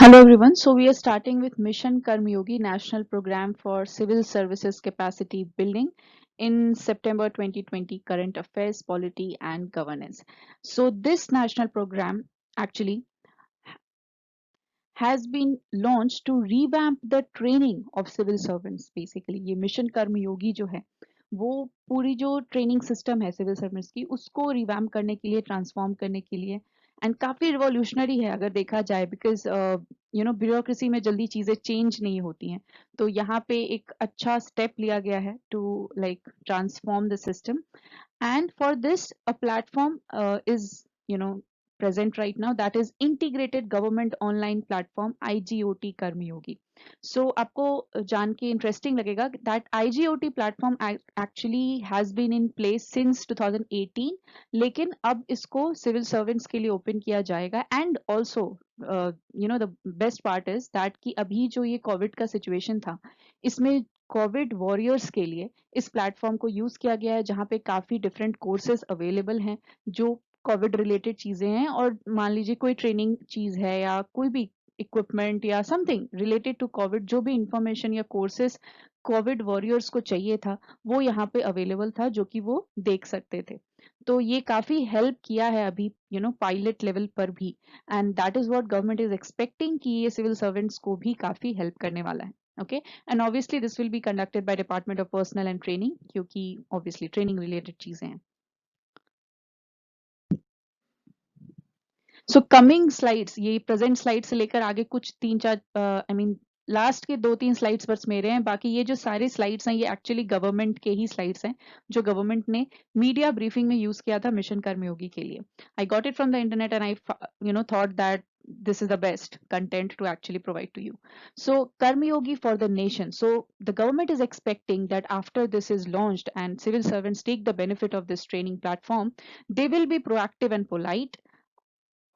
Hello everyone. So we are starting with Mission Karmyogi National Program for Civil Services Capacity Building in September 2020 Current Affairs, Polity and Governance. So this national program actually has been launched to revamp the training of civil servants. Basically ये mission कर्मयोगी जो है वो पूरी जो training system है civil servants की उसको revamp करने के लिए ट्रांसफॉर्म करने के लिए एंड काफी रिवॉल्यूशनरी है अगर देखा जाए बिकॉज ब्यूरोक्रेसी में जल्दी चीजें चेंज नहीं होती हैं तो यहाँ पे एक अच्छा स्टेप लिया गया है to like transform the system and for this a platform is present right now, that is integrated government online platform IGOT Karmyogi. So आपको जान के interesting लगेगा that IGOT platform actually has been in place since 2018 लेकिन अब इसको civil servants के लिए open किया जाएगा and also the best part is that कि अभी जो ये कोविड का situation था इसमें कोविड वॉरियर्स के लिए इस प्लेटफॉर्म को यूज किया गया है जहाँ पे काफी डिफरेंट कोर्सेज अवेलेबल हैं जो कोविड रिलेटेड चीजें हैं और मान लीजिए कोई ट्रेनिंग चीज है या कोई भी इक्विपमेंट या समथिंग रिलेटेड टू कोविड जो भी इंफॉर्मेशन या कोर्सेज कोविड वॉरियर्स को चाहिए था वो यहाँ पे अवेलेबल था जो कि वो देख सकते थे तो ये काफी हेल्प किया है अभी पायलट लेवल पर भी and that is what government is expecting कि ये सिविल सर्वेंट्स को भी काफी हेल्प करने वाला है okay, and obviously this will be conducted by Department of Personnel and Training क्योंकि obviously training related चीजें हैं. So coming slides ये present slides से लेकर आगे कुछ तीन चार I mean लास्ट के दो तीन स्लाइड्स बस मेरे हैं बाकी ये जो सारे स्लाइड्स हैं ये एक्चुअली गवर्नमेंट के ही स्लाइड्स हैं जो गवर्नमेंट ने मीडिया ब्रीफिंग में यूज किया था मिशन कर्मयोगी के लिए I got it from the internet and I thought that this is the best content to actually provide to you. So Karmyogi for the nation. So the government is expecting that after this is launched and civil servants take the benefit of this training platform, they will be proactive and polite.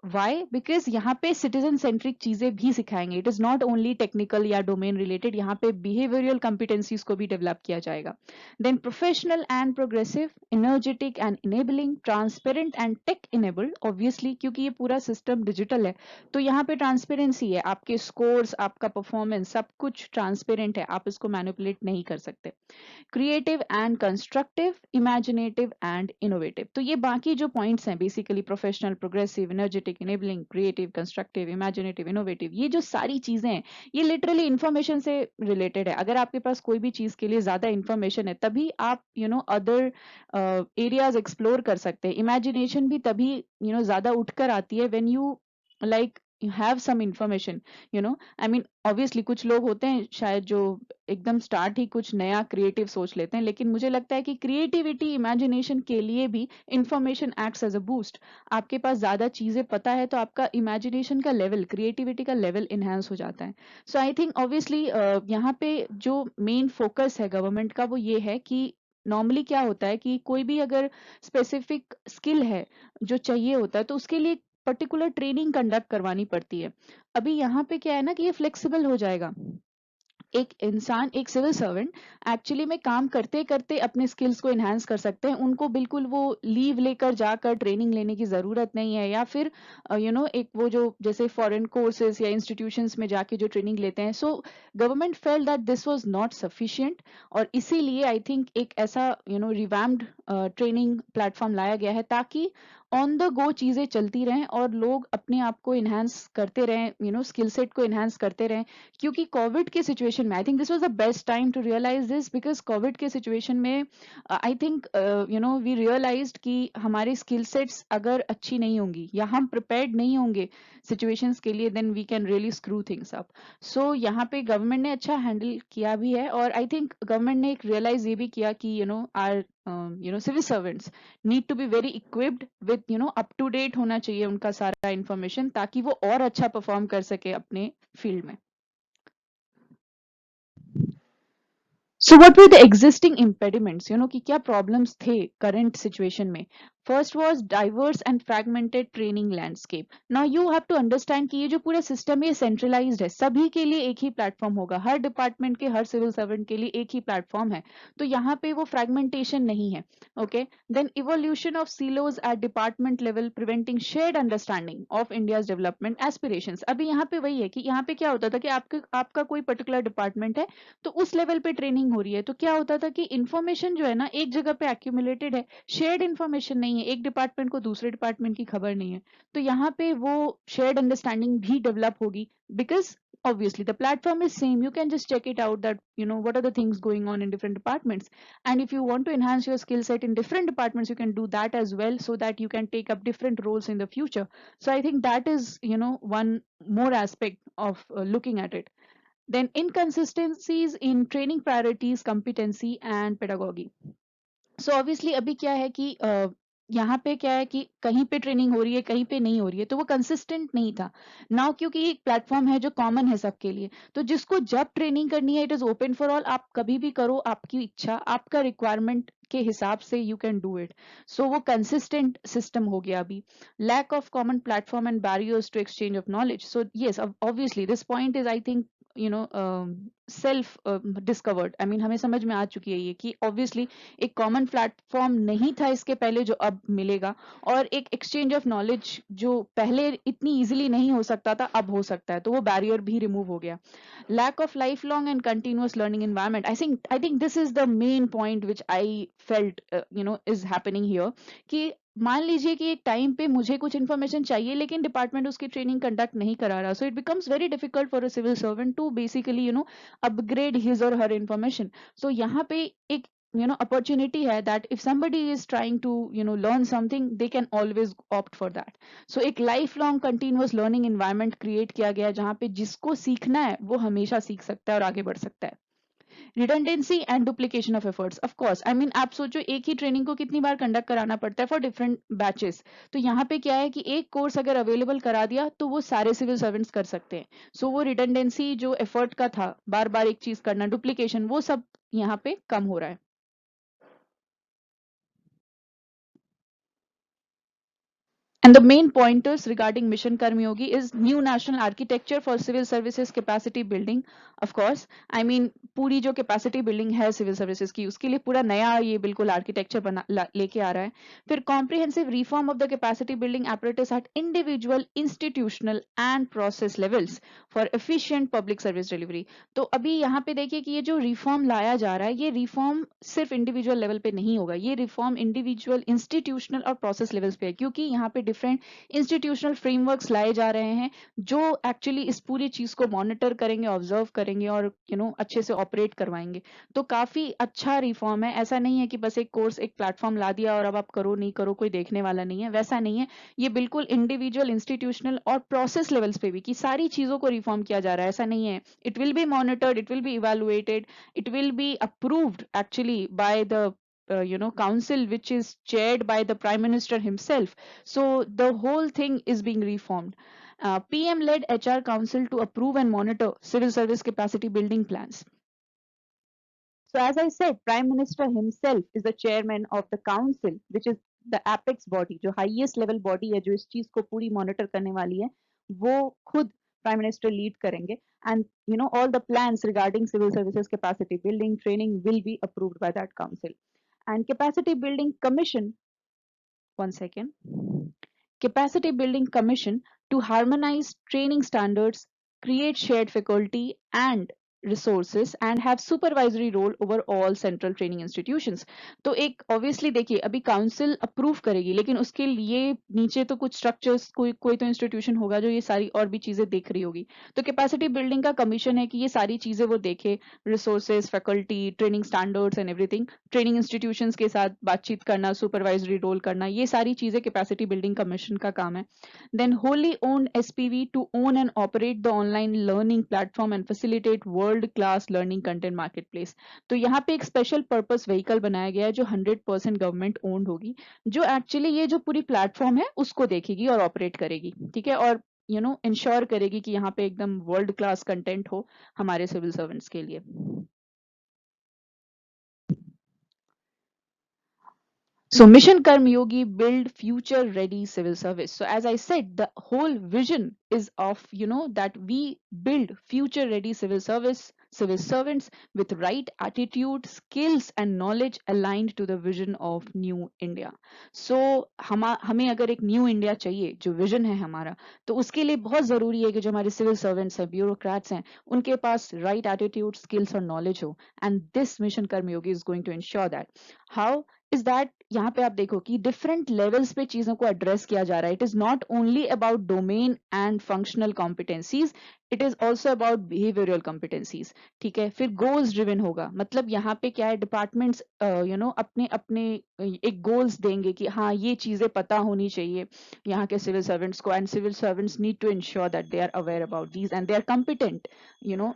Why because यहाँ पे citizen centric चीजें भी सिखाएंगे it is not only technical या domain related यहाँ पे behavioural competencies को भी डेवलप किया जाएगा then professional and progressive energetic and enabling transparent and tech enabled obviously क्योंकि ये पूरा सिस्टम डिजिटल है तो यहाँ पे ट्रांसपेरेंसी है आपके स्कोर्स आपका परफॉर्मेंस सब कुछ ट्रांसपेरेंट है आप इसको मैनिपुलेट नहीं कर सकते creative and constructive imaginative and innovative तो ये बाकी जो पॉइंट्स हैं basically professional progressive energetic enabling creative constructive imaginative innovative ये जो सारी चीजें हैं ये लिटरली इंफॉर्मेशन से रिलेटेड है अगर आपके पास कोई भी चीज के लिए ज्यादा इंफॉर्मेशन है तभी आप अदर एरियाज एक्सप्लोर कर सकते हैं इमेजिनेशन भी तभी ज्यादा उठकर आती है when you like you have some information I mean obviously कुछ लोग होते हैं शायद जो एकदम स्टार्ट ही कुछ नया क्रिएटिव सोच लेते हैं लेकिन मुझे लगता है कि क्रिएटिविटी इमेजिनेशन के लिए भी information acts as a boost आपके पास ज्यादा चीजें पता है तो आपका इमेजिनेशन का लेवल क्रिएटिविटी का लेवल इनहेंस हो जाता है सो आई थिंक ऑब्वियसली यहाँ पे जो मेन फोकस है गवर्नमेंट का वो ये है कि नॉर्मली क्या होता है कि कोई भी अगर स्पेसिफिक स्किल है जो चाहिए होता है तो उसके लिए पर्टिकुलर ट्रेनिंग कंडक्ट करवानी पड़ती है अभी यहाँ पे क्या है ना कि ये फ्लेक्सिबल हो जाएगा एक इंसान एक सिविल सर्वेंट एक्चुअली में काम करते करते अपने स्किल्स को एनहांस कर सकते हैं उनको बिल्कुल वो लीव लेकर जाकर ट्रेनिंग लेने की जरूरत नहीं है या फिर एक वो जो जैसे फॉरेन कोर्सेज या इंस्टीट्यूशंस में जाके जो ट्रेनिंग लेते हैं so government felt that this was not sufficient और इसीलिए आई थिंक एक ऐसा रिवैम्प्ड ट्रेनिंग प्लेटफॉर्म लाया गया है ताकि ऑन द गो चीजें चलती रहें और लोग अपने आप को इनहांस करते रहें स्किल सेट को इनहांस करते रहें क्योंकि कोविड के सिचुएशन में I think this was the best time to realise this because Covid के सिचुएशन में आई थिंक वी रियलाइज्ड कि हमारे स्किल सेट्स अगर अच्छी नहीं होंगी या हम प्रिपेयर्ड नहीं होंगे सिचुएशंस के लिए then we can really screw things up so यहाँ पे गवर्नमेंट ने अच्छा हैंडल किया भी है और आई थिंक गवर्नमेंट ने एक रियलाइज ये भी किया कि are civil servants need to be very equipped with up to date होना चाहिए उनका सारा इंफॉर्मेशन ताकि वो और अच्छा परफॉर्म कर सके अपने फील्ड में so what were the existing impediments कि क्या प्रॉब्लम्स थे करंट सिचुएशन में first was diverse and fragmented training landscape. Now you have to understand कि ये जो पूरा सिस्टम है सेंट्रलाइज्ड है, सभी के लिए एक ही प्लेटफॉर्म होगा, हर डिपार्टमेंट के हर सिविल सर्वेंट के लिए एक ही प्लेटफॉर्म है. तो यहाँ पे वो फ्रैगमेंटेशन नहीं है. Okay, then evolution of silos at department level preventing shared understanding of India's development aspirations. अभी यहाँ पे वही है कि यहाँ पे क्या होता था कि आपका कोई पर्टिकुलर डिपार्टमेंट है, तो उस लेवल पे ट्रेनिंग हो रही है, तो क्या होता था कि इन्फॉर्मेशन जो है ना एक जगह पे एक्यूमुलेटेड है, शेयर्ड इन्फॉर्मेशन नहीं है, एक डिपार्टमेंट को दूसरे डिपार्टमेंट की खबर नहीं है. तो यहाँ पे वो शेयर्ड अंडरस्टैंडिंग भी डेवलप होगी, because obviously the platform is same. You can just check it out that what are the things going on in different departments, and if you want to enhance your skill set in different departments, you can do that as well, so that you can take up different roles in the future. So I think that is one more aspect of looking at it. Then inconsistencies in training priorities, competency and pedagogy. So obviously अभी क्या है कि यहाँ पे क्या है कि कहीं पे ट्रेनिंग हो रही है, कहीं पे नहीं हो रही है, तो वो कंसिस्टेंट नहीं था. नाउ क्योंकि एक प्लेटफॉर्म है जो कॉमन है सबके लिए, तो जिसको जब ट्रेनिंग करनी है it is open for all. आप कभी भी करो, आपकी इच्छा, आपका रिक्वायरमेंट के हिसाब से you can do it. So वो कंसिस्टेंट सिस्टम हो गया अभी. Lack of common platform and barriers to exchange of knowledge. So yes, obviously this point is I think self discovered. I mean हमें समझ में आ चुकी है ये कि ऑब्वियसली एक कॉमन प्लेटफॉर्म नहीं था इसके पहले जो अब मिलेगा, और एक एक्सचेंज ऑफ नॉलेज जो पहले इतनी इजीली नहीं हो सकता था अब हो सकता है, तो वो बैरियर भी रिमूव हो गया. lack of lifelong and continuous learning environment. I think this is the main point which I felt is happening here. कि मान लीजिए कि एक टाइम पे मुझे कुछ इन्फॉर्मेशन चाहिए लेकिन डिपार्टमेंट उसकी ट्रेनिंग कंडक्ट नहीं करा रहा, so it becomes very difficult for a civil servant to basically upgrade his और हर इन्फॉर्मेशन. सो यहाँ पे एक opportunity hai that if somebody is trying to learn something, they can always opt for that. So एक lifelong continuous learning environment create किया गया जहाँ पे जिसको सीखना है वो हमेशा सीख सकता है और आगे बढ़ सकता है. Redundancy and duplication of efforts. Of course, I mean आप सोचो एक ही ट्रेनिंग को कितनी बार कंडक्ट कराना पड़ता है फॉर डिफरेंट बैचेस. तो यहाँ पे क्या है कि एक कोर्स अगर अवेलेबल करा दिया तो वो सारे सिविल सर्वेंट्स कर सकते हैं. सो वो रिडंडेंसी जो एफर्ट का था, बार बार एक चीज करना, डुप्लीकेशन, वो सब यहाँ पे कम हो रहा है. And the main pointers regarding Mission Karmyogi is new national architecture for civil services capacity building. Of course, I mean पूरी जो capacity building है civil services की, उसके लिए पूरा नया ये बिल्कुल architecture लेके आ रहा है. फिर comprehensive reform of the capacity building apparatus at individual, institutional and process levels for efficient public service delivery. तो अभी यहाँ पे देखिए कि ये जो reform लाया जा रहा है, ये reform सिर्फ individual level पे नहीं होगा, ये reform individual, institutional और process levels पे है, क्योंकि यहाँ पे डिफरेंट इंस्टीट्यूशनल फ्रेमवर्क्स लाए जा रहे हैं जो एक्चुअली इस पूरी चीज को मॉनिटर करेंगे, ऑब्जर्व करेंगे और अच्छे से ऑपरेट करवाएंगे. तो काफी अच्छा रिफॉर्म है. ऐसा नहीं है कि बस एक कोर्स, एक प्लेटफॉर्म ला दिया और अब आप करो नहीं करो कोई देखने वाला नहीं है, वैसा नहीं है. ये बिल्कुल इंडिविजुअल, इंस्टीट्यूशनल और प्रोसेस लेवल्स पे भी कि सारी चीजों को रिफॉर्म किया जा रहा है, ऐसा नहीं है. It will be monitored, it will be evaluated, it will be approved actually by the council which is chaired by the prime minister himself. So the whole thing is being reformed. PM led HR council to approve and monitor civil service capacity building plans. So as I said, prime minister himself is the chairman of the council, which is the apex body, जो highest level body है जो इस चीज को पूरी monitor करने वाली है, वो खुद prime minister lead करेंगे. And all the plans regarding civil services capacity building training will be approved by that council. And capacity building commission, one second, capacity building commission to harmonize training standards, create shared faculty and resources and have supervisory role over all central training institutions. तो एक obviously देखिए अभी council approve करेगी, लेकिन उसके लिए नीचे तो कुछ structures, कोई तो institution होगा जो ये सारी और भी चीजें देख रही होगी. तो capacity building का commission है कि ये सारी चीजें वो देखे, resources, faculty, training standards and everything, training institutions के साथ बातचीत करना, supervisory role करना, ये सारी चीजें capacity building commission का काम है. Then wholly owned SPV to own and operate the online learning platform and facilitate world class learning content marketplace. तो यहाँ पे एक स्पेशल पर्पस व्हीकल बनाया गया है जो 100% गवर्नमेंट ओन्ड होगी, जो एक्चुअली ये जो पूरी प्लेटफॉर्म है उसको देखेगी और ऑपरेट करेगी. ठीक है, और इंश्योर करेगी कि यहाँ पे एकदम वर्ल्ड क्लास कंटेंट हो हमारे सिविल सर्वेंट्स के लिए. So Mission Karmyogi build future ready civil service. So as I said, the whole vision is of, that we build future ready civil servants with right attitude, skills and knowledge aligned to the vision of new India. So हमें अगर एक new India चाहिए, जो vision है हमारा, तो उसके लिए बहुत जरूरी है कि जो हमारे सिविल सर्वेंट्स हैं, ब्यूरोक्रेट्स हैं, उनके पास राइट एटीट्यूड, स्किल्स और नॉलेज हो. And this mission Karmayogi is going to ensure that. How is that? यहाँ पे आप देखो कि डिफरेंट लेवल्स पे चीजों को एड्रेस किया जा रहा है. It is not only about domain and functional competencies, it is also about behavioural competencies. ठीक है. फिर गोल्स ड्रिवन होगा. मतलब यहाँ पे क्या है, डिपार्टमेंट्स अपने अपने एक गोल्स देंगे कि हाँ ये चीजें पता होनी चाहिए यहाँ के सिविल सर्वेंट्स को, and civil servants need to ensure that they are aware about these and they are competent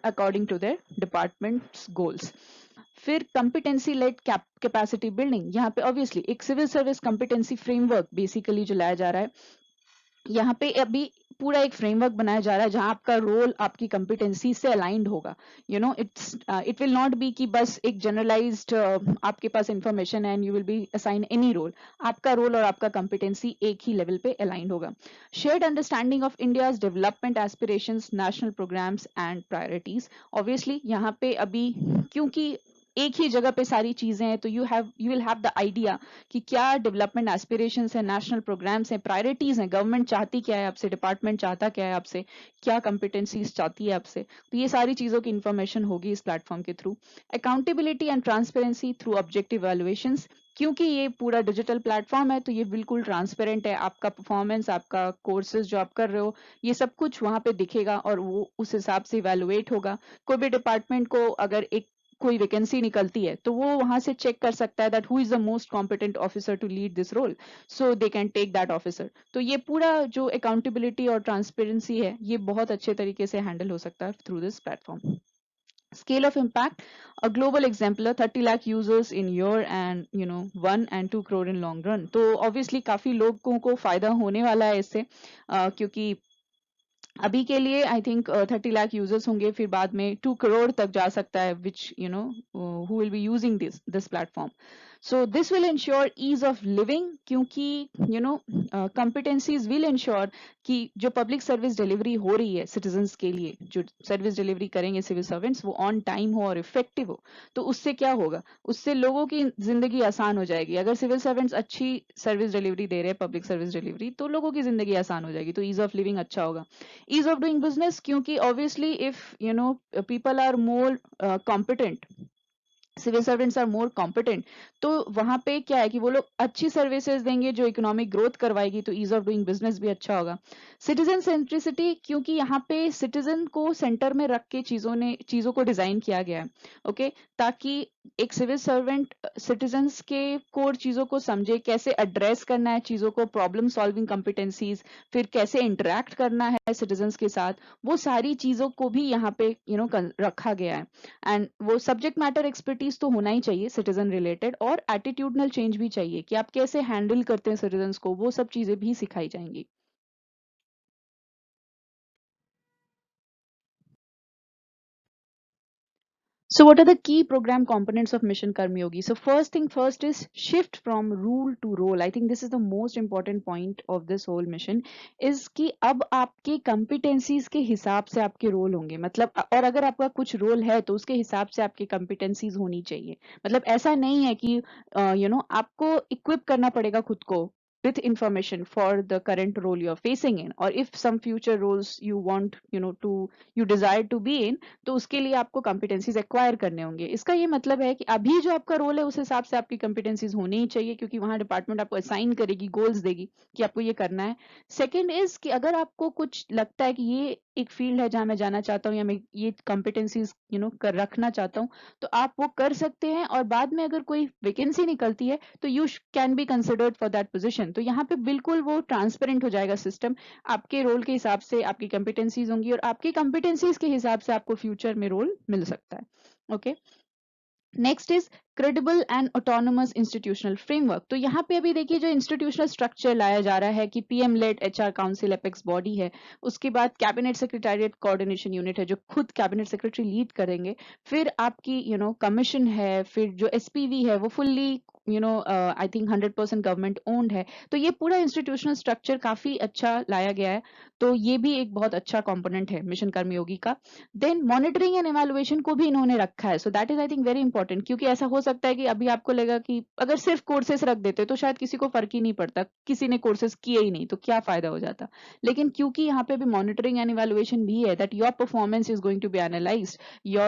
according to their departments goals. फिर कंपिटेंसी लेड कैपेसिटी बिल्डिंग. यहाँ पे ऑब्वियसली एक civil service competency framework basically जो लाया जा रहा है, यहाँ पे अभी पूरा एक फ्रेमवर्क बनाया जा रहा है जहां आपका रोल आपकी कंपिटेंसी से अलाइंड होगा. इट विल नॉट बी कि बस एक जनरलाइज्ड आपके पास इंफॉर्मेशन है and you will be assign any role. आपका रोल और आपका कंपिटेंसी एक ही लेवल पे अलाइंड होगा. Shared understanding of India's development aspirations, national programmes and priorities. Obviously यहाँ पे अभी क्योंकि एक ही जगह पे सारी चीजें हैं, तो you will have the idea कि क्या डेवलपमेंट एस्पिरेशंस है, नेशनल प्रोग्राम्स हैं, प्रायोरिटीज हैं, गवर्नमेंट चाहती क्या है आपसे, डिपार्टमेंट चाहता क्या है आपसे, क्या कंपिटेंसीज चाहती है आपसे. तो ये सारी चीजों की इंफॉर्मेशन होगी इस प्लेटफॉर्म के through. Accountability and transparency through objective valuations. क्योंकि ये पूरा डिजिटल प्लेटफॉर्म है तो ये बिल्कुल ट्रांसपेरेंट है. आपका परफॉर्मेंस, आपका कोर्सेज जो आप कर रहे हो, ये सब कुछ वहां पे दिखेगा और वो उस हिसाब से इवेलुएट होगा. कोई भी डिपार्टमेंट को अगर एक कोई वैकेंसी निकलती है तो वो वहां से चेक कर सकता है that who is the most competent officer to lead this role, so they can take that officer. तो ये पूरा जो अकाउंटेबिलिटी और ट्रांसपेरेंसी है, ये बहुत अच्छे तरीके से हैंडल हो सकता है through this platform. Scale of impact, a global exemplar, 30 lakh users in year and 1 and 2 crore in long run. तो obviously काफी लोगों को फायदा होने वाला है इससे, क्योंकि अभी के लिए आई थिंक 30 लाख यूजर्स होंगे, फिर बाद में 2 करोड़ तक जा सकता है, which who will be using this platform. So this will ensure ease of living, क्योंकि कंपिटेंसीज विल इंश्योर कि जो पब्लिक सर्विस डिलीवरी हो रही है सिटीजन्स के लिए, जो सर्विस डिलीवरी करेंगे सिविल सर्वेंट्स, वो ऑन टाइम हो और इफेक्टिव हो. तो उससे क्या होगा, उससे लोगों की जिंदगी आसान हो जाएगी. अगर सिविल सर्वेंट्स अच्छी सर्विस डिलीवरी दे रहे हैं, पब्लिक सर्विस डिलीवरी, तो लोगों की जिंदगी आसान हो जाएगी, तो ईज ऑफ लिविंग अच्छा होगा. ease of doing business, क्योंकि obviously if people are more competent, civil servants are more competent, तो वहां पे क्या है कि वो लोग अच्छी सर्विसेज देंगे जो इकोनॉमिक ग्रोथ करवाएगी, तो ईज ऑफ डूइंग बिजनेस भी अच्छा होगा. सिटीजन सेंट्रिसिटी, क्योंकि यहाँ पे सिटीजन को सेंटर में रख के चीजों को डिजाइन किया गया है. ओके, ताकि एक सिविल सर्वेंट सिटीजन्स के कोर चीजों को समझे, कैसे एड्रेस करना है चीजों को, प्रॉब्लम सॉल्विंग कॉम्पिटेंसीज, फिर कैसे इंटरेक्ट करना है सिटीजन्स के साथ, वो सारी चीजों को भी यहाँ पे रखा गया है. एंड वो सब्जेक्ट मैटर एक्सपर्टीज तो होना ही चाहिए सिटीजन रिलेटेड, और एटीट्यूडनल चेंज भी चाहिए कि आप कैसे हैंडल करते हैं सिटीजन्स को, वो सब चीजें भी सिखाई जाएंगी. So what are the key program components of Mission Karmyogi? So first thing first is shift from rule to role. I think this is the most important point of this whole mission, is कि अब आपके competencies के हिसाब से आपके role होंगे. मतलब और अगर आपका कुछ रोल है तो उसके हिसाब से आपकी competencies होनी चाहिए. मतलब ऐसा नहीं है कि आपको equip करना पड़ेगा खुद को with information for the current role you're facing in, or if some future roles you want to you desire to be in, तो उसके लिए आपको कॉम्पिटेंसीज एक्वायर करने होंगे. इसका ये मतलब है कि अभी जो आपका रोल है उस हिसाब से आपकी कॉम्पिटेंसीज होनी ही चाहिए, क्योंकि वहां डिपार्टमेंट आपको असाइन करेगी, गोल्स देगी कि आपको ये करना है. सेकंड इज कि अगर आपको कुछ लगता है कि ये एक फील्ड है जहां मैं जाना चाहता हूँ, या मैं ये कॉम्पिटेंसीज कर रखना चाहता हूँ, तो आप वो कर सकते हैं, और बाद में अगर कोई वैकेंसी निकलती है तो you can be considered for that position. तो यहाँ पे बिल्कुल वो ट्रांसपेरेंट हो जाएगा सिस्टम. आपके रोल के हिसाब से आपकी कॉम्पिटेंसीज होंगी, और आपकी कॉम्पिटेंसीज के हिसाब से आपको फ्यूचर में रोल मिल सकता है. Okay, next is credible and autonomous institutional framework. तो यहाँ पे अभी देखिए जो इंस्टीट्यूशनल स्ट्रक्चर लाया जा रहा है कि PM led HR council apex body है, उसके बाद कैबिनेट सेक्रेटरीट कोऑर्डिनेशन यूनिट है जो खुद कैबिनेट सेक्रेटरी लीड करेंगे, फिर आपकी कमीशन है, फिर जो एसपीवी है वो fully I think 100% government owned है। तो ये पूरा इंस्टीट्यूशनल स्ट्रक्चर काफी अच्छा लाया गया है, तो ये भी एक बहुत अच्छा कंपोनेंट है मिशन कर्मयोगी का। देन मॉनिटरिंग एंड इवैल्यूएशन को भी इन्होंने रखा है, सो that is I think very important, क्योंकि ऐसा हो सकता है कि अभी आपको लगेगा कि अगर सिर्फ कोर्सेस रख देते तो शायद किसी को फर्क ही नहीं पड़ता, किसी ने कोर्सेस किए ही नहीं तो क्या फायदा हो जाता। लेकिन क्योंकि यहाँ पे भी मॉनिटरिंग एंड इवैल्यूएशन भी है, that your performance is going to be analysed, your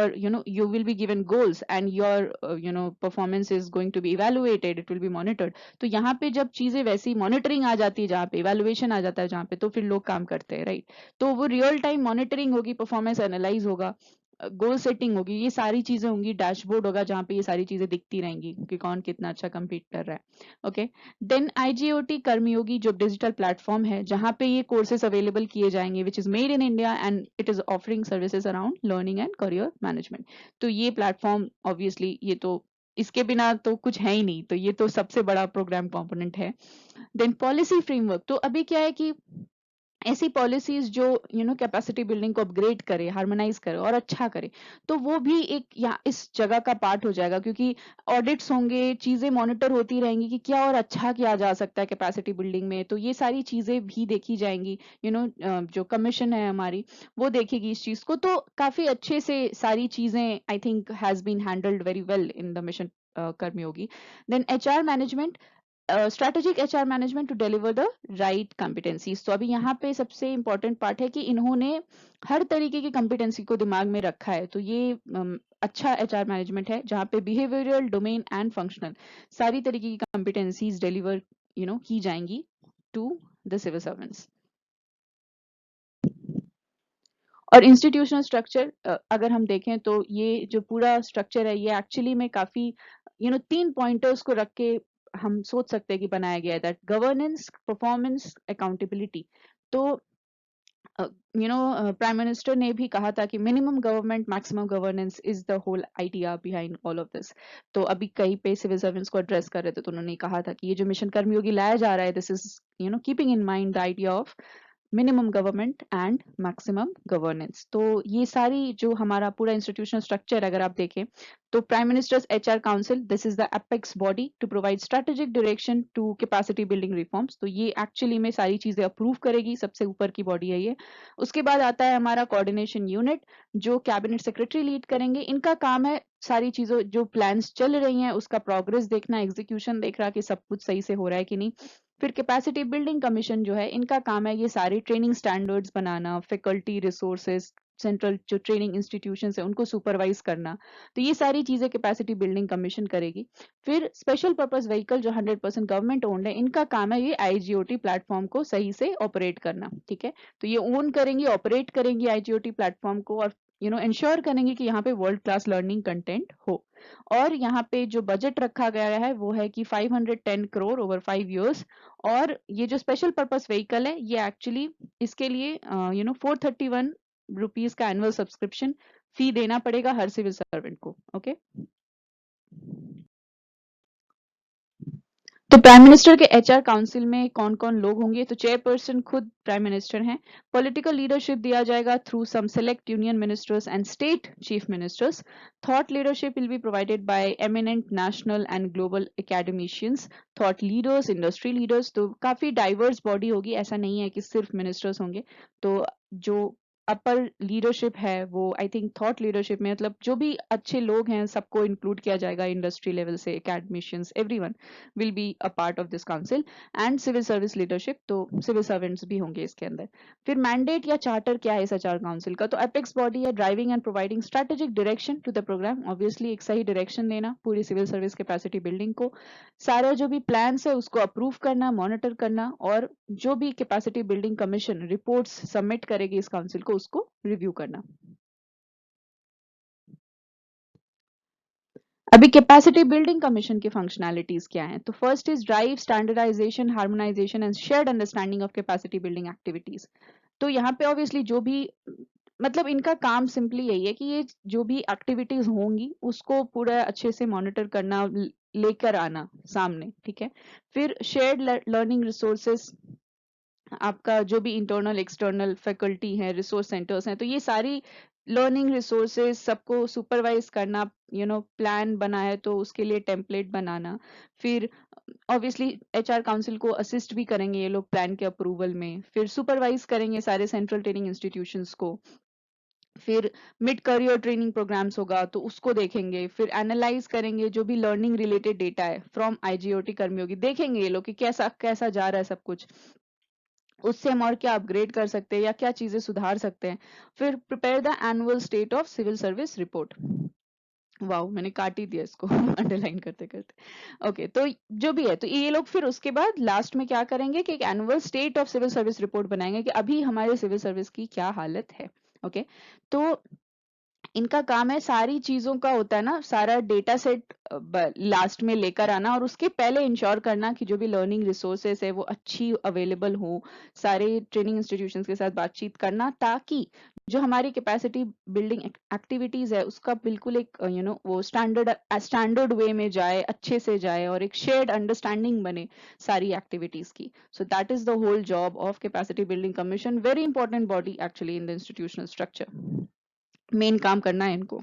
you will be given goals and your performance is going to be evaluated, it will be monitored। तो यहाँ पे जब चीजें वैसी मॉनिटरिंग आ जाती है, जहाँ पे इवैल्यूएशन आ जाता है जहाँ पे, तो फिर लोग काम करते हैं, राइट। तो वो रियल टाइम मॉनिटरिंग होगी, परफॉर्मेंस एनालाइज होगा, गोल सेटिंग होगी, ये सारी चीजें होंगी, डैशबोर्ड होगा जहाँ पे ये सारी चीजें दिखती रहेंगी कि कौन कितना अच्छा compete कर रहा है। ओके, देन IGOT कर्मयोगी जो डिजिटल प्लेटफॉर्म है जहाँ पे ये कोर्सेज अवेलेबल किए जाएंगे, which is made in India and it is offering services around learning and career management. तो ये प्लेटफॉर्म ऑब्वियसली ये तो इसके बिना तो कुछ है ही नहीं, तो ये तो सबसे बड़ा प्रोग्राम कंपोनेंट है। देन पॉलिसी फ्रेमवर्क, तो अभी क्या है कि ऐसी पॉलिसीज जो कैपेसिटी बिल्डिंग को अपग्रेड करे, हार्मोनाइज करे और अच्छा करे, तो वो भी एक यहाँ इस जगह का पार्ट हो जाएगा, क्योंकि ऑडिट्स होंगे, चीजें मॉनिटर होती रहेंगी कि क्या और अच्छा किया जा सकता है कैपेसिटी बिल्डिंग में, तो ये सारी चीजें भी देखी जाएंगी। जो कमीशन है हमारी वो देखेगी इस चीज को, तो काफी अच्छे से सारी चीजें I think has been handled very well in the mission Karmayogi. Then HR management, strategic HR management to deliver the right competencies. तो अभी यहाँ पे सबसे इंपॉर्टेंट पार्ट है कि इन्होंने हर तरीके की कॉम्पिटेंसी को दिमाग में रखा है, तो ये अच्छा HR मैनेजमेंट है जहाँ पे बिहेवियरल, डोमेन एंड फंक्शनल सारी तरीके की कॉम्पिटेंसीज डिलीवर की जाएंगी टू द सिविल सर्वेंट्स। और इंस्टीट्यूशनल स्ट्रक्चर अगर हम देखें तो ये जो पूरा स्ट्रक्चर है ये एक्चुअली में काफी 3 पॉइंटर्स को रख के हम सोच सकते हैं कि बनाया गया है, दैट गवर्नेंस, परफॉर्मेंस, अकाउंटेबिलिटी। तो प्राइम मिनिस्टर ने भी कहा था कि minimum government maximum governance is the whole idea behind all of this. तो अभी कहीं पे सिविल सर्वेंट्स को एड्रेस कर रहे थे तो उन्होंने कहा था कि ये जो मिशन कर्मयोगी लाया जा रहा है, this is keeping in mind the idea of minimum government and maximum governance. तो ये सारी जो हमारा पूरा इंस्टीट्यूशनल स्ट्रक्चर अगर आप देखें तो prime minister's HR council, this is the apex body to provide strategic direction to capacity building reforms. तो ये एक्चुअली में सारी चीजें अप्रूव करेगी, सबसे ऊपर की बॉडी है ये। उसके बाद आता है हमारा कोऑर्डिनेशन यूनिट जो कैबिनेट सेक्रेटरी लीड करेंगे। इनका काम है सारी चीजों जो प्लान्स चल रही हैं उसका प्रोग्रेस देखना, एग्जीक्यूशन देख रहा कि सब कुछ सही से हो रहा है कि नहीं। फिर कैपेसिटी बिल्डिंग कमीशन जो है इनका काम है ये सारे ट्रेनिंग स्टैंडर्ड्स बनाना, फैकल्टी, रिसोर्सेज, सेंट्रल जो ट्रेनिंग इंस्टीट्यूशंस है उनको सुपरवाइज करना। तो ये सारी चीजें कैपेसिटी बिल्डिंग कमीशन करेगी। फिर स्पेशल पर्पस व्हीकल जो 100% गवर्नमेंट ओन्ड है, इनका काम है ये IGOT प्लेटफॉर्म को सही से ऑपरेट करना, ठीक है। तो ये ओन करेंगे, ऑपरेट करेंगे IGOT प्लेटफॉर्म को, और इंश्योर करेंगे कि यहाँ पे वर्ल्ड क्लास लर्निंग कंटेंट हो। और यहाँ पे जो बजट रखा गया है वो है कि 510 करोड़ ओवर 5 years। और ये जो स्पेशल पर्पस व्हीकल है ये एक्चुअली इसके लिए 431 रुपीज का एनुअल सब्सक्रिप्शन फी देना पड़ेगा हर सिविल सर्वेंट को। ओके, तो प्राइम मिनिस्टर के HR काउंसिल में कौन कौन लोग होंगे, तो चेयरपर्सन खुद प्राइम मिनिस्टर हैं। पॉलिटिकल लीडरशिप दिया जाएगा through some select union ministers and state chief ministers. Thought leadership will be provided by eminent national and global academicians, thought leaders, industry leaders. तो काफी डाइवर्स बॉडी होगी, ऐसा नहीं है कि सिर्फ मिनिस्टर्स होंगे। तो जो अपर लीडरशिप है वो आई थिंक थॉट लीडरशिप में मतलब जो भी अच्छे लोग हैं सबको इंक्लूड किया जाएगा, इंडस्ट्री लेवल से academicians, everyone will be a part of this council. And civil service leadership, तो सिविल सर्वेंट्स भी होंगे इसके अंदर। फिर मैंडेट या चार्टर क्या है इस HR काउंसिल का, तो एपेक्स बॉडी है driving and providing strategic direction to the programme. Obviously एक सही डायरेक्शन देना पूरी सिविल सर्विस कैपेसिटी बिल्डिंग को, सारे जो भी प्लान्स है उसको अप्रूव करना, मॉनिटर करना, और जो भी capacity building commission reports submit करेगी इस काउंसिल को उसको रिव्यू करना। अभी कैपेसिटी बिल्डिंग कमीशन की फंक्शनैलिटीज क्या हैं, तो first is drive standardisation, harmonisation and shared understanding of capacity building activities. तो यहाँ पे ऑब्वियसली जो भी मतलब इनका काम सिंपली यही है कि ये जो भी एक्टिविटीज होंगी उसको पूरा अच्छे से मॉनिटर करना, लेकर आना सामने, ठीक है। फिर शेयर्ड लर्निंग रिसोर्सेस, आपका जो भी इंटरनल एक्सटर्नल फैकल्टी है, रिसोर्स सेंटर्स हैं, तो ये सारी लर्निंग रिसोर्सेज सबको सुपरवाइज करना, प्लान बना है तो उसके लिए टेम्पलेट बनाना, फिर ऑब्वियसली एचआर काउंसिल को असिस्ट भी करेंगे ये लोग प्लान के अप्रूवल में, फिर सुपरवाइज करेंगे सारे सेंट्रल ट्रेनिंग इंस्टीट्यूशंस को, फिर मिड करियर ट्रेनिंग प्रोग्राम्स होगा तो उसको देखेंगे, फिर एनालाइज करेंगे जो भी लर्निंग रिलेटेड डेटा है फ्रॉम आईजीओटी कर्मयोगी, देखेंगे ये लोग कि कैसा कैसा जा रहा है सब कुछ, उससे हम और क्या अपग्रेड कर सकते हैं या क्या चीजें सुधार सकते हैं। फिर prepare the annual state of civil service report. Wow, मैंने काट ही दिया इसको अंडरलाइन करते करते। ओके, तो जो भी है तो ये लोग फिर उसके बाद लास्ट में क्या करेंगे कि एक annual state of civil service report बनाएंगे कि अभी हमारे सिविल सर्विस की क्या हालत है। ओके, तो इनका काम है सारी चीजों का होता है ना, सारा डेटा सेट लास्ट में लेकर आना और उसके पहले इंश्योर करना कि जो भी लर्निंग रिसोर्सेस है वो अच्छी अवेलेबल हो, सारे ट्रेनिंग इंस्टीट्यूशंस के साथ बातचीत करना ताकि जो हमारी कैपेसिटी बिल्डिंग एक्टिविटीज है उसका बिल्कुल एक वो स्टैंडर्ड वे में जाए, अच्छे से जाए और एक शेयर्ड अंडरस्टैंडिंग बने सारी एक्टिविटीज की। So that is the whole job of capacity building commission, very important body actually in the institutional structure. Main काम करना है इनको।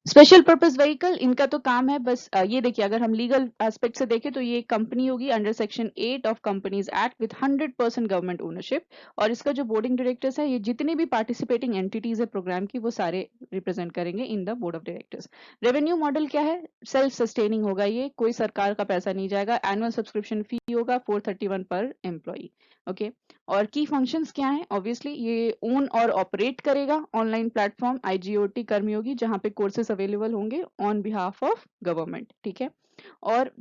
स्पेशल पर्पस व्हीकल, इनका तो काम है बस ये देखिए, अगर हम लीगल एस्पेक्ट से देखें तो ये कंपनी होगी under section 8 of companies act with 100% government ownership, और इसका जो बोर्डिंग डायरेक्टर्स है ये जितनी भी पार्टिसिपेटिंग एंटिटीज है प्रोग्राम की वो सारे रिप्रेजेंट करेंगे in the board of directors. Revenue model क्या है, सेल्फ सस्टेनिंग होगा, ये कोई सरकार का पैसा नहीं जाएगा, एनुअल सब्सक्रिप्शन फी होगा 431 पर एम्प्लॉई। ओके, और की फंक्शंस क्या है, ऑब्वियसली ये ओन और ऑपरेट करेगा ऑनलाइन प्लेटफॉर्म आईजीओटी कर्मयोगी जहां पे कोर्सेस अवेलेबल होंगे ऑन बिहाफ ऑफ गवर्नमेंट। ठीक है, और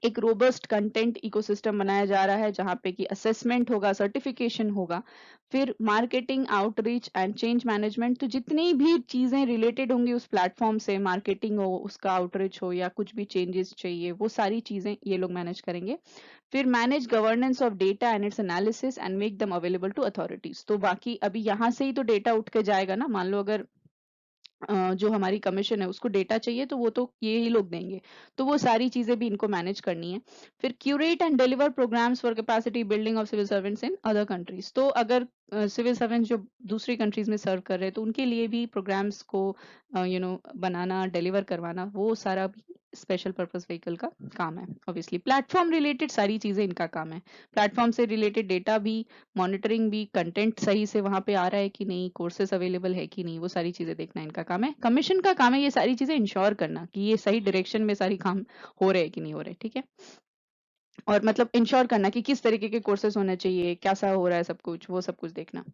एक रोबस्ट कंटेंट इकोसिस्टम बनाया जा रहा है जहां पे कि असेसमेंट होगा, सर्टिफिकेशन होगा, फिर marketing outreach and change management, तो जितनी भी चीजें रिलेटेड होंगी उस प्लेटफॉर्म से, मार्केटिंग हो, उसका आउटरीच हो या कुछ भी चेंजेस चाहिए, वो सारी चीजें ये लोग मैनेज करेंगे। फिर manage governance of data and its analysis and make them available to authorities. तो बाकी अभी यहाँ से ही तो डेटा उठ के जाएगा ना, मान लो अगर जो हमारी कमीशन है उसको डेटा चाहिए तो वो तो ये ही लोग देंगे, तो वो सारी चीजें भी इनको मैनेज करनी है। फिर curate and deliver programmes for capacity building of civil servants in other countries, तो अगर सिविल सर्वेंट्स जो दूसरी कंट्रीज में सर्व कर रहे हैं तो उनके लिए भी प्रोग्राम्स को बनाना, डिलीवर करवाना, वो सारा भी स्पेशल पर्पस व्हीकल का काम है। ऑब्वियसली प्लेटफॉर्म रिलेटेड सारी चीजें इनका काम है, प्लेटफॉर्म से रिलेटेड डेटा भी, मॉनिटरिंग भी, कंटेंट सही से वहां पे आ रहा है कि नहीं, कोर्सेस अवेलेबल है कि नहीं, वो सारी चीजें देखना इनका काम है। कमीशन का काम है ये सारी चीजें इंश्योर करना कि ये सही डायरेक्शन में सारी काम हो रहे हैं कि नहीं हो रहे। ठीक है, और मतलब इंश्योर करना कि किस तरीके के कोर्सेस होने चाहिए, कैसा हो रहा है सब कुछ, वो सब कुछ देखना।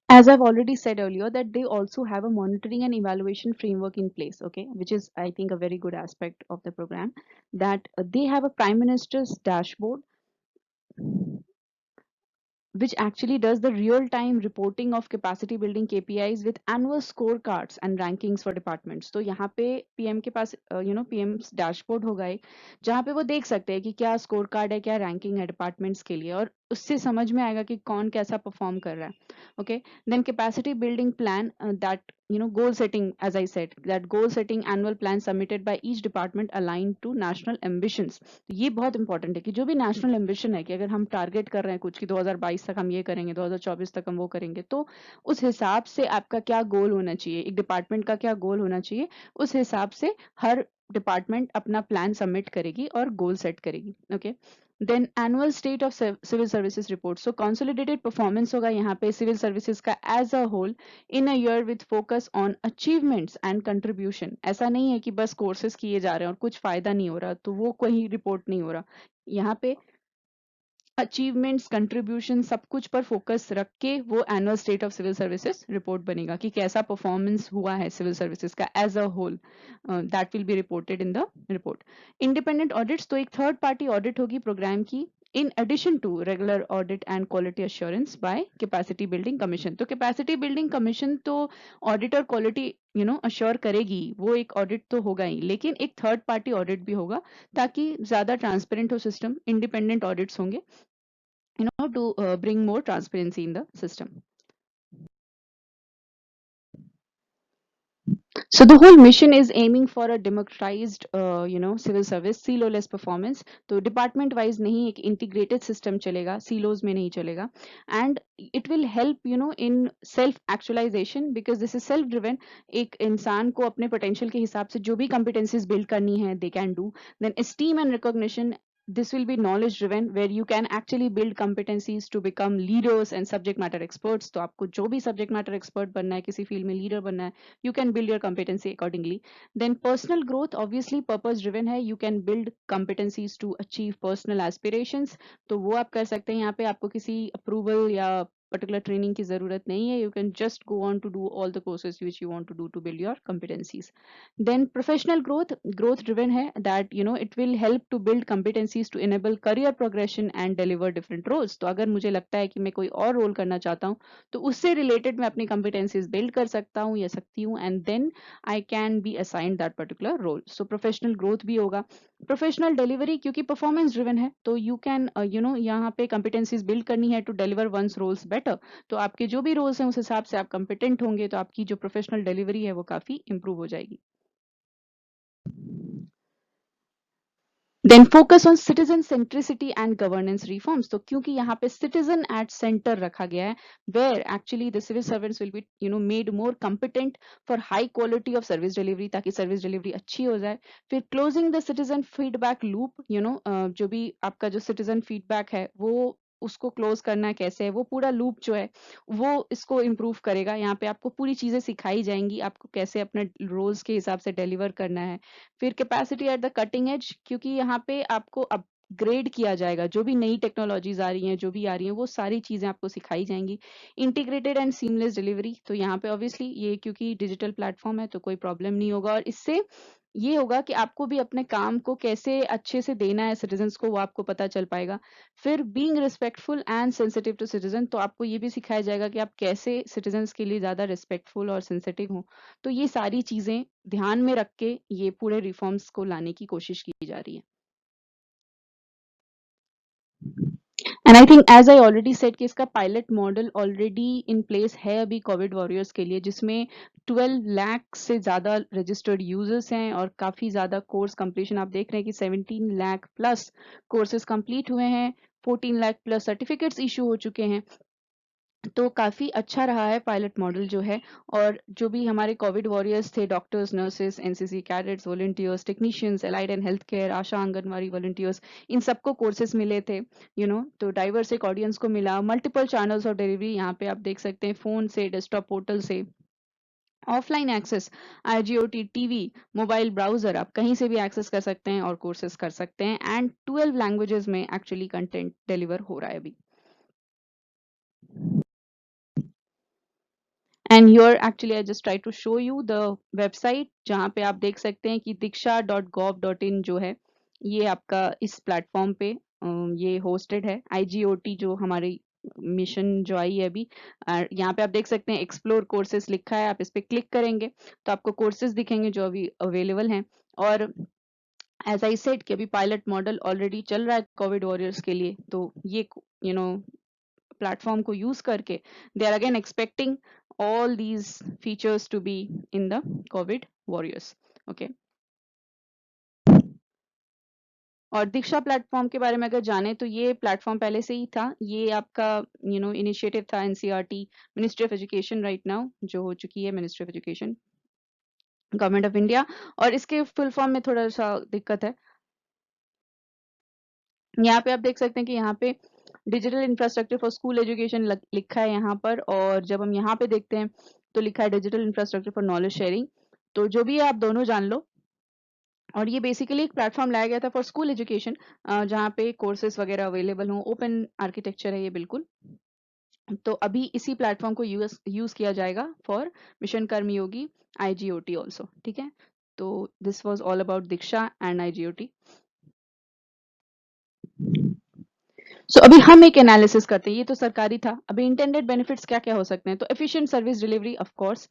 As I've already said earlier, that they also have a monitoring and evaluation framework in place, okay, which is, I think, a very good aspect of the program. That they have a prime minister's dashboard which actually does the real-time reporting of capacity building KPIs with annual scorecards and rankings for departments. तो यहाँ पे PM के पास PM's dashboard होगा एक, जहाँ पे वो देख सकते हैं कि क्या स्कोर कार्ड है, क्या रैंकिंग है डिपार्टमेंट्स के लिए, और उससे समझ में आएगा कि कौन कैसा परफॉर्म कर रहा है। Okay, then capacity building plan, that goal setting, as I said, that goal setting annual plan submitted by each department aligned to national ambitions. तो ये बहुत इंपॉर्टेंट है कि जो भी नेशनल एम्बिशन है कि अगर हम टारगेट कर रहे हैं कुछ कि 2022 तक हम ये करेंगे, 2024 तक हम वो करेंगे, तो उस हिसाब से आपका क्या गोल होना चाहिए, एक डिपार्टमेंट का क्या गोल होना चाहिए, उस हिसाब से हर डिपार्टमेंट अपना प्लान सबमिट करेगी और गोल सेट करेगी। Okay, then annual state of civil services report, so consolidated performance होगा यहाँ पे सिविल सर्विसेज का as a whole in a year with focus on achievements and contribution. ऐसा नहीं है कि बस कोर्सेज किए जा रहे हैं और कुछ फायदा नहीं हो रहा तो वो कोई रिपोर्ट नहीं हो रहा। यहाँ पे अचीवमेंट्स, कंट्रीब्यूशन, सब कुछ पर फोकस रख के वो annual state of civil services report बनेगा कि कैसा परफॉर्मेंस हुआ है सिविल सर्विसेज का as a whole, that will be reported in the report. Independent audits, तो एक थर्ड पार्टी ऑडिट होगी प्रोग्राम की in addition to regular audit and quality assurance by capacity building commission। तो capacity building commission तो audit और quality assure करेगी, वो एक audit तो होगा ही, लेकिन एक थर्ड पार्टी audit भी होगा ताकि ज्यादा ट्रांसपेरेंट हो सिस्टम, इंडिपेंडेंट ऑडिट्स होंगे to bring more transparency in the system। So the whole mission is aiming for a democratized, civil service, CLO-less performance. तो department wise नहीं, एक integrated system चलेगा, CLOs में नहीं चलेगा, and it will help, in self actualization because this is self driven. एक इंसान को अपने potential के हिसाब से जो भी competencies build करनी है, they can do. Then esteem and recognition. This will be knowledge driven where you can actually build competencies to become leaders and subject matter experts. तो आपको जो भी subject matter expert बनना है, किसी field में leader बनना है, you can build your competency accordingly. Then personal growth, obviously purpose driven है, you can build competencies to achieve personal aspirations. तो वो आप कर सकते हैं, यहाँ पे आपको किसी approval या particular training की जरूरत नहीं है, you can just go on to do all the courses which you want to do to build your competencies. Then professional growth driven है, that it will help to build competencies to enable career progression and deliver different roles. तो अगर मुझे लगता है कि मैं कोई और रोल करना चाहता हूँ तो उससे रिलेटेड मैं अपनी competencies build कर सकता हूँ या सकती हूँ, and then I can be assigned that particular role. So professional growth भी होगा. प्रोफेशनल डिलीवरी, क्योंकि परफॉर्मेंस ड्रिवन है तो यू कैन यहाँ पे competencies बिल्ड करनी है to deliver one's roles better. तो आपके जो भी रोल्स हैं उस हिसाब से आप competent होंगे तो आपकी जो प्रोफेशनल डिलीवरी है वो काफी इंप्रूव हो जाएगी. Then focus on citizen centricity and governance reforms. तो क्योंकि यहाँ पे सिटीजन एट सेंटर रखा गया है, where actually the civil servants will be made more competent for high quality of service delivery, ताकि सर्विस डिलीवरी अच्छी हो जाए. फिर closing the citizen feedback loop, जो भी आपका जो सिटीजन फीडबैक है वो उसको क्लोज करना कैसे है, वो पूरा लूप जो है वो इसको इम्प्रूव करेगा. यहाँ पे आपको पूरी चीजें सिखाई जाएंगी, आपको कैसे अपने रोल्स के हिसाब से डिलीवर करना है. फिर capacity at the cutting edge, क्योंकि यहाँ पे आपको अपग्रेड किया जाएगा, जो भी नई टेक्नोलॉजीज आ रही हैं, जो भी आ रही हैं वो सारी चीजें आपको सिखाई जाएंगी. इंटीग्रेटेड एंड सीमलेस डिलीवरी, तो यहाँ पे ऑब्वियसली ये क्योंकि डिजिटल प्लेटफॉर्म है तो कोई प्रॉब्लम नहीं होगा, और इससे ये होगा कि आपको भी अपने काम को कैसे अच्छे से देना है सिटीजन्स को, वो आपको पता चल पाएगा. फिर being respectful and sensitive to citizen, तो आपको ये भी सिखाया जाएगा कि आप कैसे सिटीजन्स के लिए ज्यादा रिस्पेक्टफुल और सेंसिटिव हो. तो ये सारी चीजें ध्यान में रख के ये पूरे रिफॉर्म्स को लाने की कोशिश की जा रही है. And I think as I already said कि इसका pilot model already in place है अभी कोविड वॉरियर्स के लिए, जिसमें 12 लाख से ज्यादा रजिस्टर्ड यूजर्स हैं और काफी ज्यादा कोर्स कंप्लीशन आप देख रहे हैं कि 17 लाख प्लस कोर्सेज कंप्लीट हुए हैं, 14 लाख प्लस सर्टिफिकेट्स इशू हो चुके हैं. तो काफी अच्छा रहा है पायलट मॉडल जो है. और जो भी हमारे कोविड वॉरियर्स थे, doctors, nurses, NCC cadets, volunteers, technicians, allied and health care, ASHA, anganwadi volunteers, इन सबको कोर्सेज मिले थे. तो डाइवर्स एक ऑडियंस को मिला. मल्टीपल चैनल्स ऑफ डिलीवरी यहाँ पे आप देख सकते हैं, फोन से, डेस्कटॉप पोर्टल से, offline access, iGOT, TV, mobile browser, आप कहीं से भी एक्सेस कर सकते हैं और कोर्सेज कर सकते हैं. एंड 12 लैंग्वेजेस में एक्चुअली कंटेंट डिलीवर हो रहा है अभी. And your actually I just try to show you the website, जहाँ पे आप देख सकते हैं कि diksha.gov.in जो है ये आपका इस प्लेटफॉर्म पे ये होस्टेड है. आईजीओटी जो हमारी मिशन जो आई है अभी, यहाँ पे आप देख सकते हैं एक्सप्लोर कोर्सेज लिखा है, आप इस पे क्लिक करेंगे तो आपको कोर्सेज दिखेंगे जो अभी अवेलेबल हैं. और एज आई सेड कि अभी पायलट मॉडल ऑलरेडी चल रहा है कोविड वॉरियर्स के लिए, तो ये प्लेटफॉर्म को यूज करके they are again expecting all these features to be in the COVID warriors. Okay. और दीक्षा प्लेटफॉर्म के बारे में अगर जाने तो ये प्लेटफॉर्म पहले से ही था. ये आपका इनिशिएटिव था NCERT, ministry of education right now जो हो चुकी है ministry of education, government of India. और इसके फुल फॉर्म में थोड़ा सा दिक्कत है. यहाँ पे आप देख सकते हैं कि यहाँ पे digital infrastructure for school education लिखा है यहाँ पर, और जब हम यहाँ पे देखते हैं तो लिखा है digital infrastructure for knowledge sharing. तो जो भी है आप दोनों जान लो. और ये बेसिकली एक प्लेटफॉर्म लाया गया था फॉर स्कूल एजुकेशन, जहाँ पे कोर्सेज वगैरह अवेलेबल हों. ओपन आर्किटेक्चर है ये बिल्कुल. तो अभी इसी प्लेटफॉर्म को यूज किया जाएगा for mission Karmayogi, IGOT also. ठीक है. तो this was all about Diksha and IGOT. So अभी हम एक एनालिसिस करते हैं, ये तो सरकारी था. अभी इंटेंडेड बेनिफिट्स क्या क्या हो सकते हैं. तो efficient service delivery of course,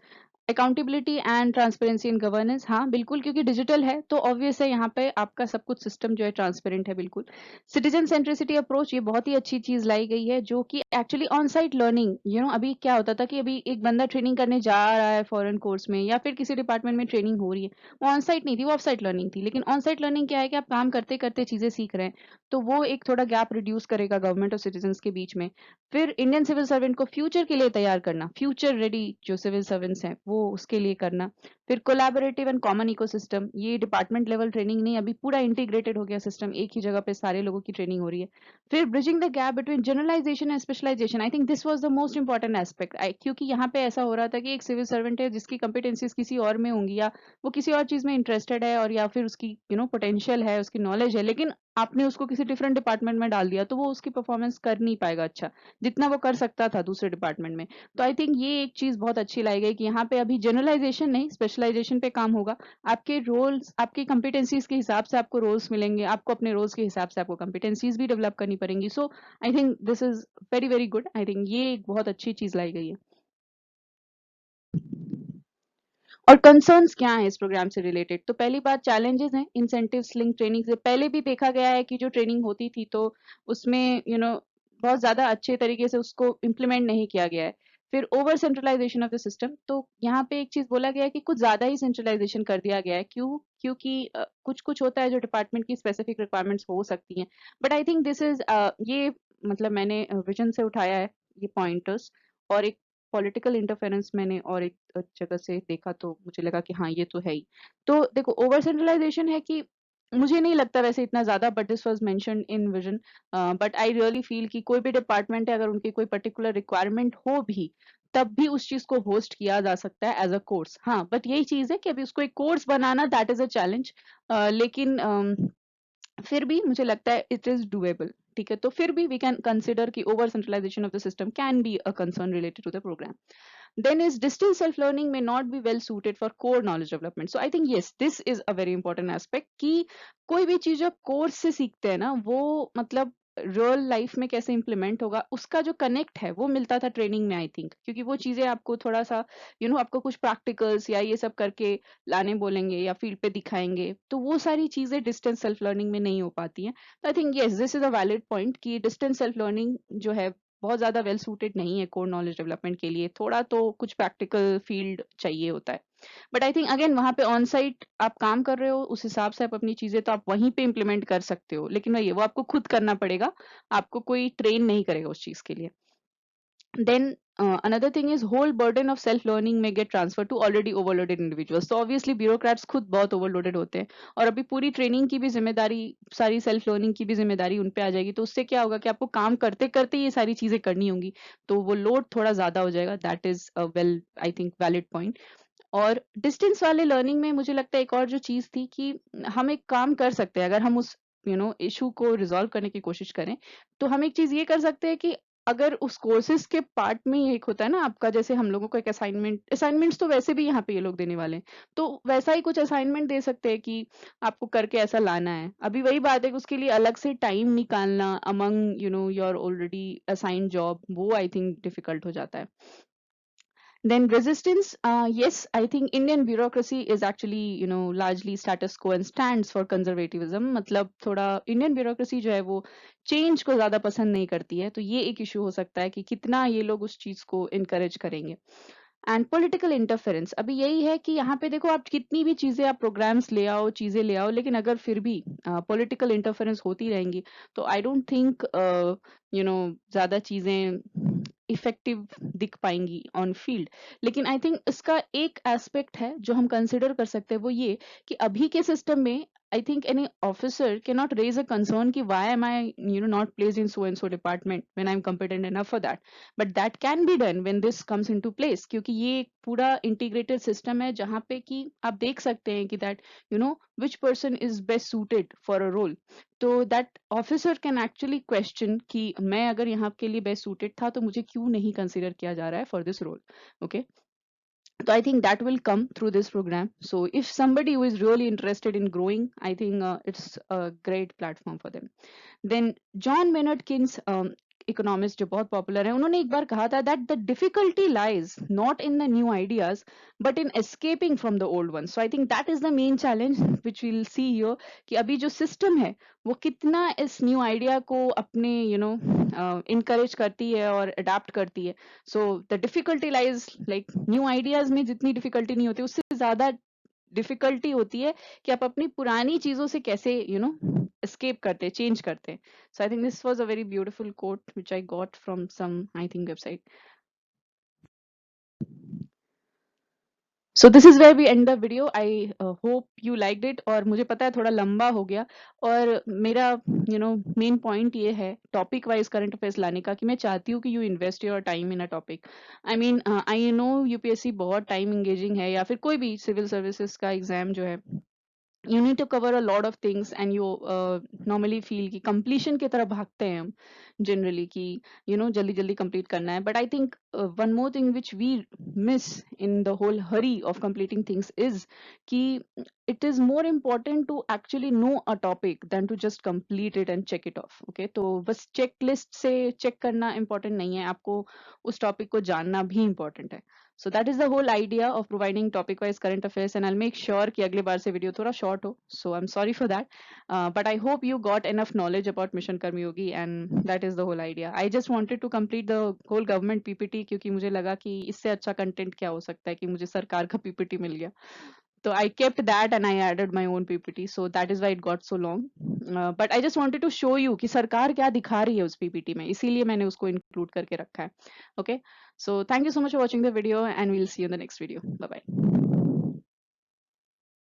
accountability and transparency in governance, हाँ बिल्कुल, क्योंकि डिजिटल है तो ऑब्वियस है यहाँ पे आपका सब कुछ सिस्टम जो है ट्रांसपेरेंट है बिल्कुल। सिटीजन सेंट्रिसिटी अप्रोच, ये बहुत ही अच्छी चीज लाई गई है, जो कि एक्चुअली ऑन साइट लर्निंग, अभी क्या होता था कि अभी एक बंदा ट्रेनिंग करने जा रहा है फॉरेन कोर्स में या फिर किसी डिपार्टमेंट में ट्रेनिंग हो रही है, वो ऑन साइट नहीं थी, वो ऑफ साइट लर्निंग थी। लेकिन ऑन साइट लर्निंग क्या है कि आप काम करते करते चीजें सीख रहे हैं, तो वो एक थोड़ा गैप रिड्यूस करेगा गवर्नमेंट और सिटीजन के बीच में। फिर इंडियन सिविल सर्वेंट को फ्यूचर के लिए तैयार करना, फ्यूचर रेडी जो सिविल सर्वेंट्स हैं वो उसके लिए करना। फिर कोलैबोरेटिव एंड कॉमन इकोसिस्टम, ये डिपार्टमेंट लेवल ट्रेनिंग नहीं, अभी पूरा इंटीग्रेटेड हो गया सिस्टम, एक ही जगह पे सारे लोगों की ट्रेनिंग हो रही है। फिर bridging the gap between generalization and specialization, I think this was the most important aspect, क्योंकि यहाँ पे ऐसा हो रहा था कि एक सिविल सर्वेंट है जिसकी कंपिटेंसीज किसी और में होंगी, या वो किसी और चीज में इंटरेस्टेड है, और या फिर उसकी पोटेंशियल है, उसकी नॉलेज है, लेकिन आपने उसको किसी डिफरेंट डिपार्टमेंट में डाल दिया तो वो उसकी परफॉर्मेंस कर नहीं पाएगा अच्छा, जितना वो कर सकता था दूसरे डिपार्टमेंट में। तो आई थिंक ये एक चीज बहुत अच्छी लाई गई कि यहाँ पे अभी जनरलाइजेशन नहीं, स्पेशलाइजेशन पे काम होगा। आपके रोल्स, आपकी कंपिटेंसीज के हिसाब से आपको रोल्स मिलेंगे, आपको अपने रोल्स के हिसाब से आपको कंपिटेंसीज भी डेवलप करनी पड़ेंगी। So I think this is very very good, I think ये एक बहुत अच्छी चीज लाई गई है। और कंसर्न्स क्या हैं इस प्रोग्राम से रिलेटेड, तो पहली बात चैलेंजेस हैं इंसेंटिव्स लिंक ट्रेनिंग से। पहले भी देखा गया है कि जो ट्रेनिंग होती थी तो उसमें बहुत ज्यादा अच्छे तरीके से उसको इम्प्लीमेंट नहीं किया गया है। फिर over centralization of the system, तो यहाँ पे एक चीज बोला गया है कि कुछ ज्यादा ही सेंट्रलाइजेशन कर दिया गया है। क्योंकि कुछ कुछ होता है जो डिपार्टमेंट की स्पेसिफिक रिक्वायरमेंट्स हो सकती हैं, but I think this is ये मतलब मैंने विजन से उठाया है ये पॉइंटर्स, और एक पॉलिटिकल इंटरफेरेंस मैंने और एक जगह से देखा तो मुझे लगा कि हाँ ये तो है ही। तो देखो ओवर सेंट्रलाइजेशन है कि मुझे नहीं लगता वैसे इतना ज्यादा, but this was mentioned in vision. But I really feel कि कोई भी डिपार्टमेंट है अगर उनकी कोई पर्टिकुलर रिक्वायरमेंट हो भी, तब भी उस चीज को होस्ट किया जा सकता है एज अ कोर्स। हाँ बट यही चीज है कि अभी उसको एक course banana that is a challenge, लेकिन फिर भी मुझे लगता है इट इज डूएबल। ठीक है, तो फिर भी वी कैन कंसिडर कि over centralization of the system can be a concern related to the program. Then is distance self learning may not be well suited for core knowledge development. So I think yes, this is a very important aspect कि कोई भी चीज आप course से सीखते हैं ना, वो मतलब रियल लाइफ में कैसे इंप्लीमेंट होगा उसका जो कनेक्ट है वो मिलता था ट्रेनिंग में, आई थिंक, क्योंकि वो चीजें आपको थोड़ा सा आपको कुछ प्रैक्टिकल्स या ये सब करके लाने बोलेंगे या फील्ड पे दिखाएंगे, तो वो सारी चीजें डिस्टेंस सेल्फ लर्निंग में नहीं हो पाती हैं। तो I think yes, this is a valid point कि डिस्टेंस सेल्फ लर्निंग जो है बहुत ज्यादा वेल सूटेड नहीं है कोर नॉलेज डेवलपमेंट के लिए, थोड़ा तो कुछ प्रैक्टिकल फील्ड चाहिए होता है। बट आई थिंक अगेन वहां पे ऑन साइट आप काम कर रहे हो, उस हिसाब से आप अपनी चीजें तो आप वहीं पे इम्प्लीमेंट कर सकते हो, लेकिन वही वो आपको खुद करना पड़ेगा, आपको कोई ट्रेन नहीं करेगा उस चीज के लिए। Then another thing is whole burden of self learning may get transferred to already overloaded individuals. So obviously bureaucrats खुद बहुत overloaded होते हैं, और अभी पूरी ट्रेनिंग की भी जिम्मेदारी, सारी सेल्फ लर्निंग की भी जिम्मेदारी उन पे आ जाएगी, तो उससे क्या होगा कि आपको काम करते करते ये सारी चीजें करनी होंगी, तो वो लोड थोड़ा ज्यादा हो जाएगा। That is a well I think valid point. और डिस्टेंस वाले लर्निंग में मुझे लगता है एक और जो चीज थी कि हम एक काम कर सकते हैं, अगर हम उस इशू को रिजॉल्व करने की कोशिश करें, तो हम एक चीज ये कर सकते हैं कि अगर उस कोर्सेज के पार्ट में ही एक होता है ना आपका, जैसे हम लोगों को एक असाइनमेंट्स तो वैसे भी यहाँ पे ये लोग देने वाले हैं, तो वैसा ही कुछ असाइनमेंट दे सकते हैं कि आपको करके ऐसा लाना है। अभी वही बात है कि उसके लिए अलग से टाइम निकालना among your already assigned job, वो आई थिंक डिफिकल्ट हो जाता है। Then resistance, yes, I think Indian bureaucracy is actually, largely status quo and stands for conservatism. मतलब थोड़ा Indian bureaucracy जो है वो change को ज्यादा पसंद नहीं करती है, तो ये एक issue हो सकता है कि कितना ये लोग उस चीज को encourage करेंगे। एंड पॉलिटिकल इंटरफेरेंस, अभी यही है कि यहाँ पे देखो आप कितनी भी चीजें, आप प्रोग्राम्स ले आओ, चीजें ले आओ, लेकिन अगर फिर भी पॉलिटिकल इंटरफेरेंस होती रहेंगी, तो आई डोंट थिंक ज्यादा चीजें इफेक्टिव दिख पाएंगी ऑन फील्ड। लेकिन आई थिंक इसका एक एस्पेक्ट है जो हम कंसिडर कर सकते हैं, वो ये कि अभी के सिस्टम में I think any officer cannot raise a concern कि why am I not placed in so and so department when I'm competent enough for that, but that can be done when this comes into place, क्योंकि ये एक पूरा integrated system है जहाँ पे कि आप देख सकते हैं कि that which person is best suited for a role, तो that officer can actually question कि मैं अगर यहाँ के लिए best suited था तो मुझे क्यों नहीं consider किया जा रहा है for this role. Okay, so I think that will come through this program. So if somebody who is really interested in growing, I think it's a great platform for them. Then John Maynard Keynes, economist जो बहुत popular है, उन्होंने एक बार कहा था that the difficulty lies not in the new ideas but in escaping from the old one. So I think that is the main challenge which will see here, कि अभी जो सिस्टम है वो कितना इस न्यू आइडिया को अपने encourage करती है और अडाप्ट करती है. So the difficulty lies, like new ideas में जितनी डिफिकल्टी नहीं होती उससे ज्यादा डिफिकल्टी होती है कि आप अपनी पुरानी चीजों से कैसे escape करते, चेंज करते. So I think this was a very beautiful quote which I got from some, I think, website. So this is where we end the video. I hope you liked it. और मुझे पता है थोड़ा लंबा हो गया, और मेरा मेन पॉइंट ये है टॉपिक वाइज करंट अफेयर्स लाने का, कि मैं चाहती हूँ कि you invest your time in a topic. I know UPSC बहुत टाइम एंगेजिंग है, या फिर कोई भी सिविल सर्विसेज का एग्जाम जो है, you need to cover a lot of things, and you normally feel कि completion की तरफ भागते हैं हम generally, कि जल्दी जल्दी complete करना है. But I think one more thing which we miss in the whole hurry of completing things is कि it is more important to actually know a topic than to just complete it and check it off. Okay, तो बस checklist से check करना important नहीं है, आपको उस topic को जानना भी important है. So that is the whole idea of providing topic wise current affairs, and I'll make sure कि अगले बार से video थोड़ा short हो. So I'm sorry for that, but I hope you got enough knowledge about Mission Karmyogi, and that is the whole idea. I just wanted to complete the whole government PPT, क्योंकि मुझे लगा कि इससे अच्छा content क्या हो सकता है कि मुझे सरकार का PPT मिल गया. So I kept that and I added my own PPT. So that is why it got so long. But I just wanted to show you कि सरकार क्या दिखा रही है उस PPT में, इसीलिए मैंने उसको include करके रखा है. Okay. So thank you so much for watching the video, and we'll see you in the next video. Bye bye.